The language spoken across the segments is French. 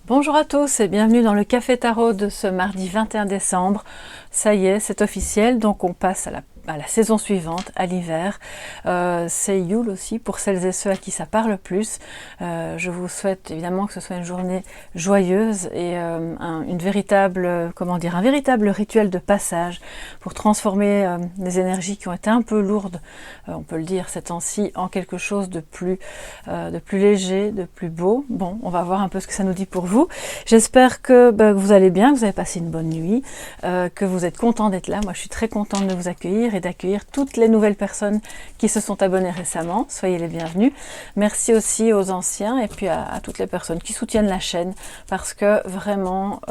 Bonjour à tous et bienvenue dans le Café Tarot de ce mardi 21 décembre. Ça y est, c'est officiel, donc on passe à la saison suivante, à l'hiver. C'est Yule aussi, pour celles et ceux à qui ça parle plus. Je vous souhaite évidemment que ce soit une journée joyeuse et un véritable rituel de passage pour transformer les énergies qui ont été un peu lourdes, on peut le dire ces temps-ci, en quelque chose de plus léger, de plus beau. Bon, on va voir un peu ce que ça nous dit pour vous. J'espère que vous allez bien, que vous avez passé une bonne nuit, que vous êtes content d'être là. Moi, je suis très contente de vous accueillir et d'accueillir toutes les nouvelles personnes qui se sont abonnées récemment. Soyez les bienvenus. Merci aussi aux anciens et puis à toutes les personnes qui soutiennent la chaîne parce que vraiment,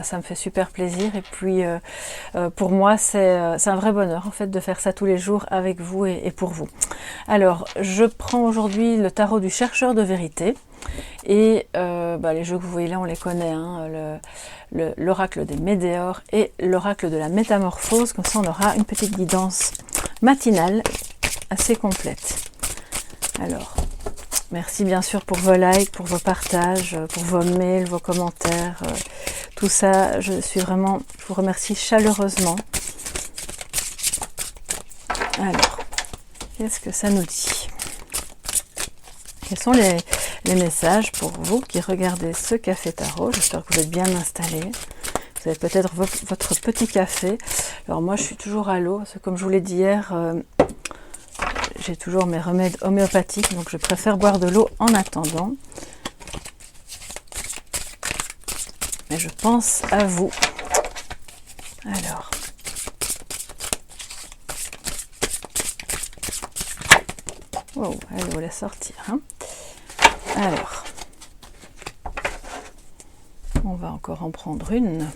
ça me fait super plaisir. Et puis, pour moi, c'est un vrai bonheur en fait de faire ça tous les jours avec vous et pour vous. Alors, je prends aujourd'hui le tarot du chercheur de vérité. Et les jeux que vous voyez là, on les connaît, hein, l'oracle des météores et l'oracle de la métamorphose. Comme ça, on aura une petite guidance matinale assez complète. Alors, merci bien sûr pour vos likes, pour vos partages, pour vos mails, vos commentaires. Tout ça, je vous remercie chaleureusement. Alors, qu'est-ce que ça nous dit ? Quels sont les messages pour vous qui regardez ce café tarot? J'espère que vous êtes bien installés. Vous avez peut-être votre petit café. Alors moi, je suis toujours à l'eau, parce que comme je vous l'ai dit hier, j'ai toujours mes remèdes homéopathiques, donc je préfère boire de l'eau en attendant. Mais je pense à vous. Alors. Oh, elle voulait sortir, hein. Alors, on va encore en prendre une.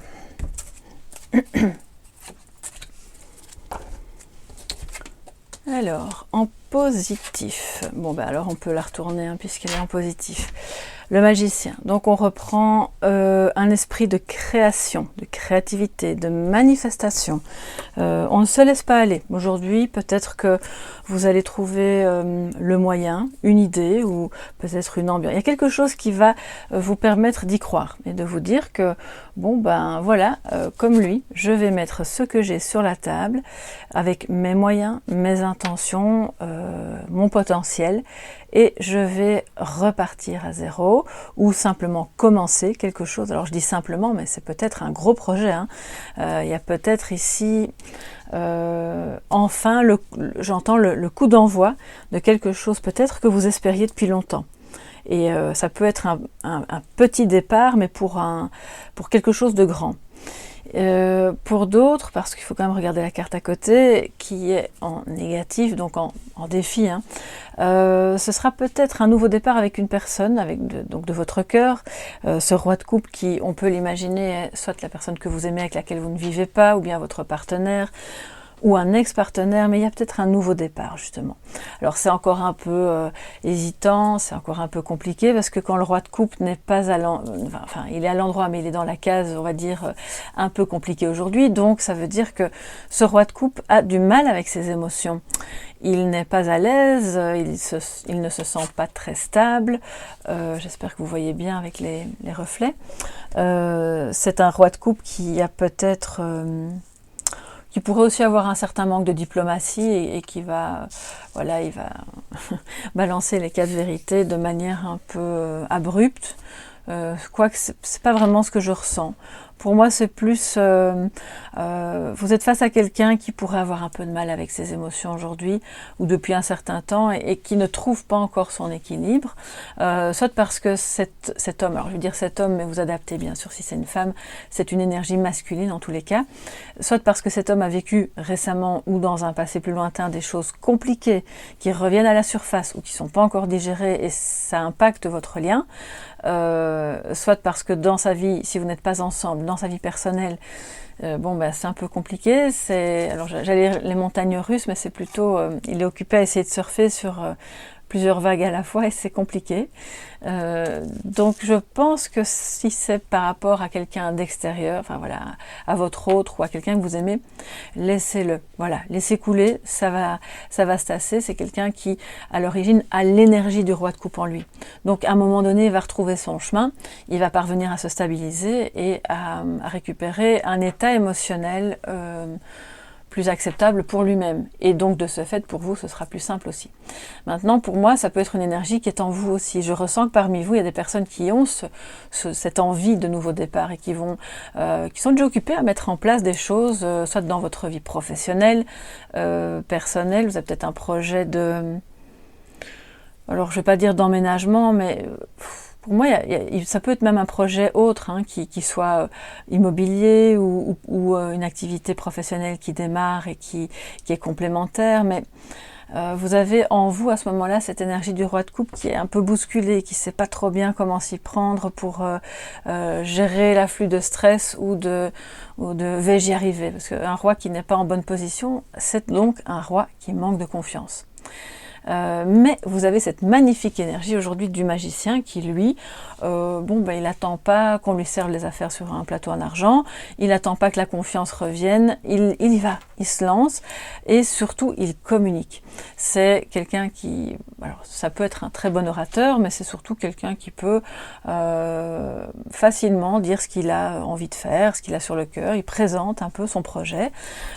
Alors, en positif. Bon, alors on peut la retourner hein, puisqu'elle est en positif. Le magicien. Donc on reprend un esprit de création, de créativité, de manifestation. On ne se laisse pas aller. Aujourd'hui, peut-être que vous allez trouver le moyen, une idée ou peut-être une ambiance. Il y a quelque chose qui va vous permettre d'y croire et de vous dire que comme lui, je vais mettre ce que j'ai sur la table avec mes moyens, mes intentions, mon potentiel et je vais repartir à zéro ou simplement commencer quelque chose. Alors je dis simplement, mais c'est peut-être un gros projet. Hein. Il y a peut-être ici enfin, j'entends le coup d'envoi de quelque chose peut-être que vous espériez depuis longtemps. Et ça peut être un petit départ, mais pour quelque chose de grand. Pour d'autres, parce qu'il faut quand même regarder la carte à côté, qui est en négatif, donc en défi, hein, ce sera peut-être un nouveau départ avec une personne, donc de votre cœur, ce roi de coupe qui, on peut l'imaginer, soit la personne que vous aimez avec laquelle vous ne vivez pas, ou bien votre partenaire, ou un ex-partenaire, mais il y a peut-être un nouveau départ justement. Alors c'est encore un peu hésitant, c'est encore un peu compliqué parce que quand le roi de coupe n'est pas il est à l'endroit mais il est dans la case, on va dire, un peu compliqué aujourd'hui, donc ça veut dire que ce roi de coupe a du mal avec ses émotions. Il n'est pas à l'aise, il ne se sent pas très stable, j'espère que vous voyez bien avec les reflets. C'est un roi de coupe qui a peut-être... qui pourrait aussi avoir un certain manque de diplomatie et qui va, il va balancer les quatre vérités de manière un peu abrupte. Quoique c'est pas vraiment ce que je ressens. Pour moi, c'est plus, vous êtes face à quelqu'un qui pourrait avoir un peu de mal avec ses émotions aujourd'hui ou depuis un certain temps et qui ne trouve pas encore son équilibre, soit parce que cet homme, alors je veux dire cet homme, mais vous adaptez bien sûr si c'est une femme, c'est une énergie masculine en tous les cas, soit parce que cet homme a vécu récemment ou dans un passé plus lointain des choses compliquées qui reviennent à la surface ou qui ne sont pas encore digérées et ça impacte votre lien, soit parce que dans sa vie, si vous n'êtes pas ensemble, dans sa vie personnelle, c'est un peu compliqué. Alors j'allais dire les montagnes russes, mais c'est plutôt, il est occupé à essayer de surfer sur plusieurs vagues à la fois et c'est compliqué. Donc je pense que si c'est par rapport à quelqu'un d'extérieur, enfin voilà, à votre autre ou à quelqu'un que vous aimez, laissez-le, voilà, laissez couler, ça va se tasser. C'est quelqu'un qui, à l'origine, a l'énergie du roi de coupe en lui. Donc à un moment donné, il va retrouver son chemin, il va parvenir à se stabiliser et à récupérer un état émotionnel plus acceptable pour lui-même. Et donc, de ce fait, pour vous, ce sera plus simple aussi. Maintenant, pour moi, ça peut être une énergie qui est en vous aussi. Je ressens que parmi vous, il y a des personnes qui ont cette envie de nouveau départ et qui sont déjà occupées à mettre en place des choses, soit dans votre vie professionnelle, personnelle. Vous avez peut-être un projet alors, je ne vais pas dire d'emménagement, mais pour moi, ça peut être même un projet autre, hein, qui soit immobilier ou une activité professionnelle qui démarre et qui est complémentaire. Mais vous avez en vous, à ce moment-là, cette énergie du roi de coupe qui est un peu bousculée, qui ne sait pas trop bien comment s'y prendre pour gérer l'afflux de stress ou de vais-je y arriver. Parce qu'un roi qui n'est pas en bonne position, c'est donc un roi qui manque de confiance. Mais vous avez cette magnifique énergie aujourd'hui du magicien qui, lui, il n'attend pas qu'on lui serve les affaires sur un plateau en argent, il n'attend pas que la confiance revienne, il y va, il se lance et surtout il communique. C'est quelqu'un qui, alors ça peut être un très bon orateur, mais c'est surtout quelqu'un qui peut facilement dire ce qu'il a envie de faire, ce qu'il a sur le cœur, il présente un peu son projet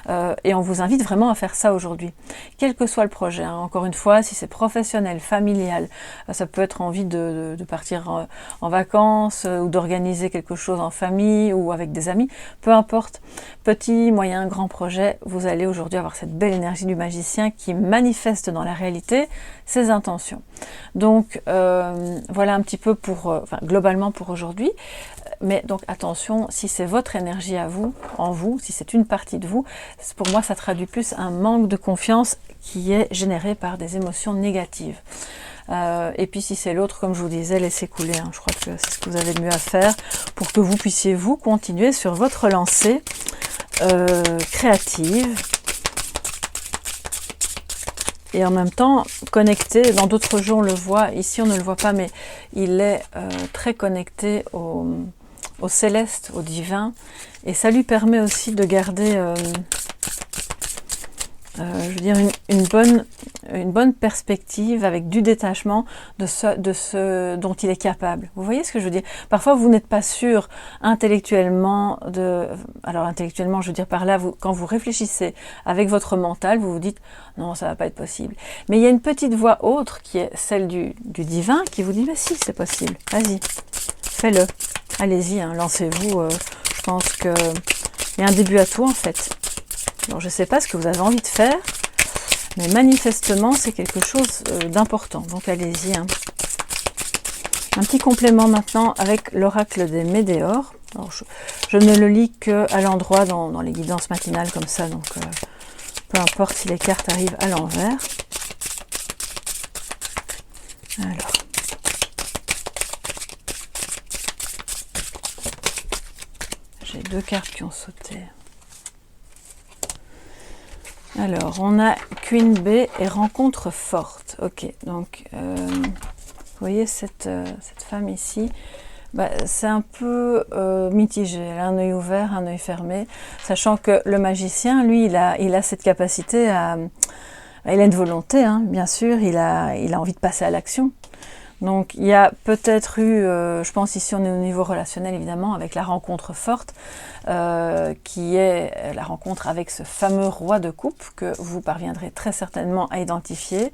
et on vous invite vraiment à faire ça aujourd'hui. Quel que soit le projet, hein, encore une fois, si c'est professionnel, familial, ça peut être envie de partir en vacances ou d'organiser quelque chose en famille ou avec des amis, peu importe, petit, moyen, grand projet, vous allez aujourd'hui avoir cette belle énergie du magicien qui manifeste dans la réalité ses intentions. Donc voilà un petit peu globalement pour aujourd'hui. Mais donc attention, si c'est votre énergie à vous, en vous, si c'est une partie de vous, pour moi ça traduit plus un manque de confiance qui est généré par des émotions négatives. Et puis si c'est l'autre, comme je vous disais, laissez couler. Hein. Je crois que c'est ce que vous avez de mieux à faire pour que vous puissiez vous continuer sur votre lancée créative. Et en même temps, connecté, dans d'autres jeux on le voit, ici on ne le voit pas, mais il est très connecté au céleste, au divin, et ça lui permet aussi de garder, une bonne perspective avec du détachement de ce dont il est capable. Vous voyez ce que je veux dire? Parfois, vous n'êtes pas sûr intellectuellement alors intellectuellement, je veux dire par là, quand vous réfléchissez avec votre mental, vous vous dites non, ça va pas être possible. Mais il y a une petite voix autre qui est celle du divin qui vous dit mais si, c'est possible. Vas-y, fais-le. Allez-y, hein, lancez-vous. Je pense qu'il y a un début à tout en fait. Alors, je ne sais pas ce que vous avez envie de faire, mais manifestement, c'est quelque chose d'important. Donc, allez-y. Hein. Un petit complément maintenant avec l'oracle des Médéors. Alors, je ne le lis qu'à l'endroit dans les guidances matinales comme ça, donc peu importe si les cartes arrivent à l'envers. Alors. J'ai deux cartes qui ont sauté. Alors, on a Queen B et rencontre forte. Ok, donc, vous voyez cette femme ici, c'est un peu mitigé. Elle a un œil ouvert, un œil fermé, sachant que le magicien, lui, il a cette capacité il a une volonté, hein, bien sûr, il a envie de passer à l'action. Donc il y a peut-être eu, je pense ici on est au niveau relationnel évidemment, avec la rencontre forte, qui est la rencontre avec ce fameux roi de coupe que vous parviendrez très certainement à identifier.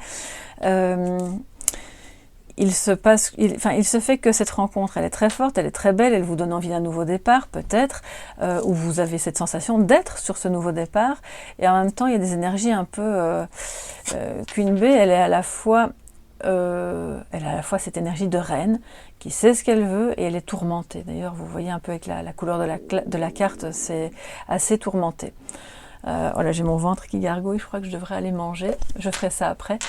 Il se fait que cette rencontre, elle est très forte, elle est très belle, elle vous donne envie d'un nouveau départ peut-être, où vous avez cette sensation d'être sur ce nouveau départ, et en même temps il y a des énergies un peu... Queen B, elle est à la fois... elle a à la fois cette énergie de reine qui sait ce qu'elle veut et elle est tourmentée. D'ailleurs, vous voyez un peu avec la couleur de la carte, c'est assez tourmenté. Voilà, j'ai mon ventre qui gargouille, je crois que je devrais aller manger. Je ferai ça après.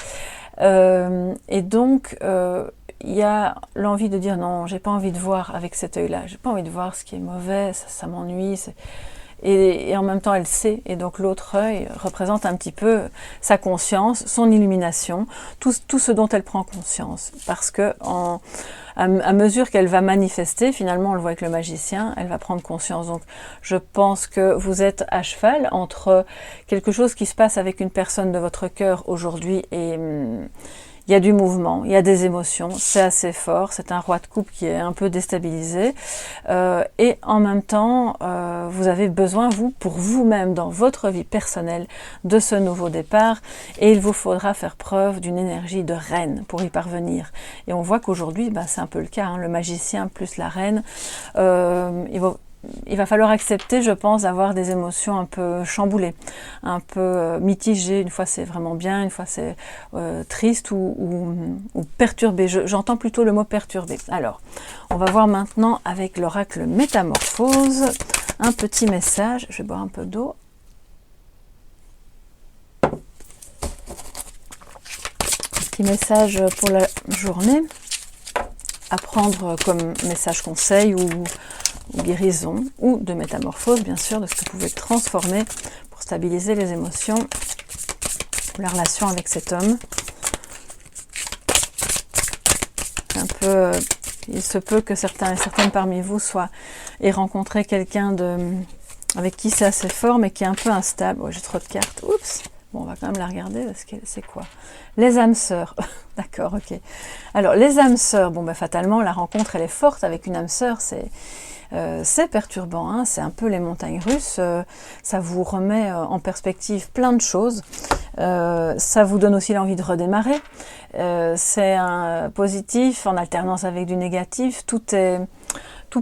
Et donc, il y a l'envie de dire non, j'ai pas envie de voir avec cet œil-là. J'ai pas envie de voir ce qui est mauvais, ça m'ennuie. et en même temps elle sait, et donc l'autre œil représente un petit peu sa conscience, son illumination, tout ce dont elle prend conscience, parce que à mesure qu'elle va manifester, finalement on le voit avec le magicien, elle va prendre conscience. Donc je pense que vous êtes à cheval entre quelque chose qui se passe avec une personne de votre cœur aujourd'hui et il y a du mouvement, il y a des émotions, c'est assez fort, c'est un roi de coupe qui est un peu déstabilisé et en même temps vous avez besoin, vous, pour vous-même dans votre vie personnelle, de ce nouveau départ et il vous faudra faire preuve d'une énergie de reine pour y parvenir. Et on voit qu'aujourd'hui, c'est un peu le cas, hein, le magicien plus la reine, il va falloir accepter, je pense, d'avoir des émotions un peu chamboulées, un peu mitigées. Une fois c'est vraiment bien, une fois c'est triste ou perturbé. J'entends plutôt le mot perturbé. Alors, on va voir maintenant avec l'oracle Métamorphose un petit message. Je vais boire un peu d'eau. Petit message pour la journée à prendre comme message conseil ou guérison ou de métamorphose, bien sûr, de ce que vous pouvez transformer pour stabiliser les émotions, la relation avec cet homme. Il se peut que certains et certaines parmi vous aient rencontré quelqu'un avec qui c'est assez fort, mais qui est un peu instable. Ouais, j'ai trop de cartes. Oups. Bon, on va quand même la regarder parce que c'est quoi? Les âmes sœurs. D'accord, ok. Alors, les âmes sœurs, fatalement, la rencontre, elle est forte avec une âme sœur, c'est perturbant, hein, c'est un peu les montagnes russes, ça vous remet en perspective plein de choses, ça vous donne aussi l'envie de redémarrer, c'est un positif en alternance avec du négatif, tout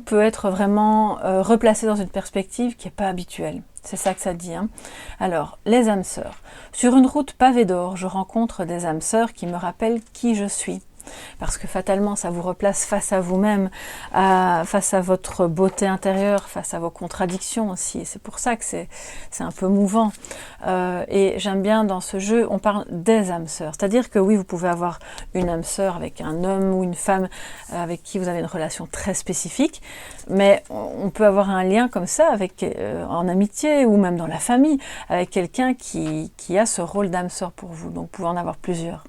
peut être vraiment replacé dans une perspective qui n'est pas habituelle. C'est ça que ça dit. Hein. Alors, les âmes sœurs. Sur une route pavée d'or, je rencontre des âmes sœurs qui me rappellent qui je suis. Parce que fatalement, ça vous replace face à vous-même, face à votre beauté intérieure, face à vos contradictions aussi. C'est pour ça que c'est un peu mouvant. Et j'aime bien dans ce jeu, on parle des âmes sœurs. C'est-à-dire que oui, vous pouvez avoir une âme sœur avec un homme ou une femme avec qui vous avez une relation très spécifique, mais on peut avoir un lien comme ça en amitié ou même dans la famille, avec quelqu'un qui a ce rôle d'âme sœur pour vous. Donc vous pouvez en avoir plusieurs.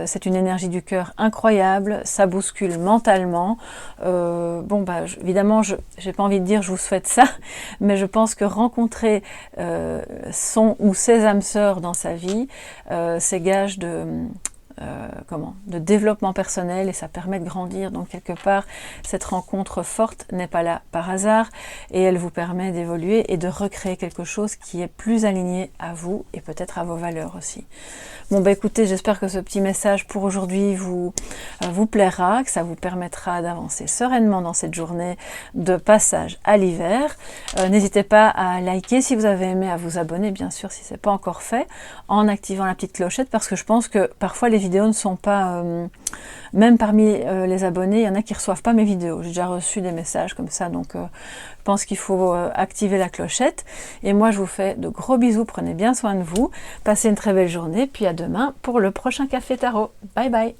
C'est une énergie du cœur incroyable, ça bouscule mentalement. Évidemment, je n'ai pas envie de dire je vous souhaite ça, mais je pense que rencontrer son ou ses âmes sœurs dans sa vie, c'est gage de développement personnel et ça permet de grandir. Donc quelque part, cette rencontre forte n'est pas là par hasard et elle vous permet d'évoluer et de recréer quelque chose qui est plus aligné à vous et peut-être à vos valeurs aussi. Bon écoutez, j'espère que ce petit message pour aujourd'hui vous plaira, que ça vous permettra d'avancer sereinement dans cette journée de passage à l'hiver. N'hésitez pas à liker si vous avez aimé, à vous abonner bien sûr si ce n'est pas encore fait, en activant la petite clochette parce que je pense que parfois les vidéos ne sont pas, même parmi les abonnés, il y en a qui ne reçoivent pas mes vidéos. J'ai déjà reçu des messages comme ça, donc je pense qu'il faut activer la clochette. Et moi, je vous fais de gros bisous, prenez bien soin de vous, passez une très belle journée, puis à demain pour le prochain Café Tarot. Bye bye.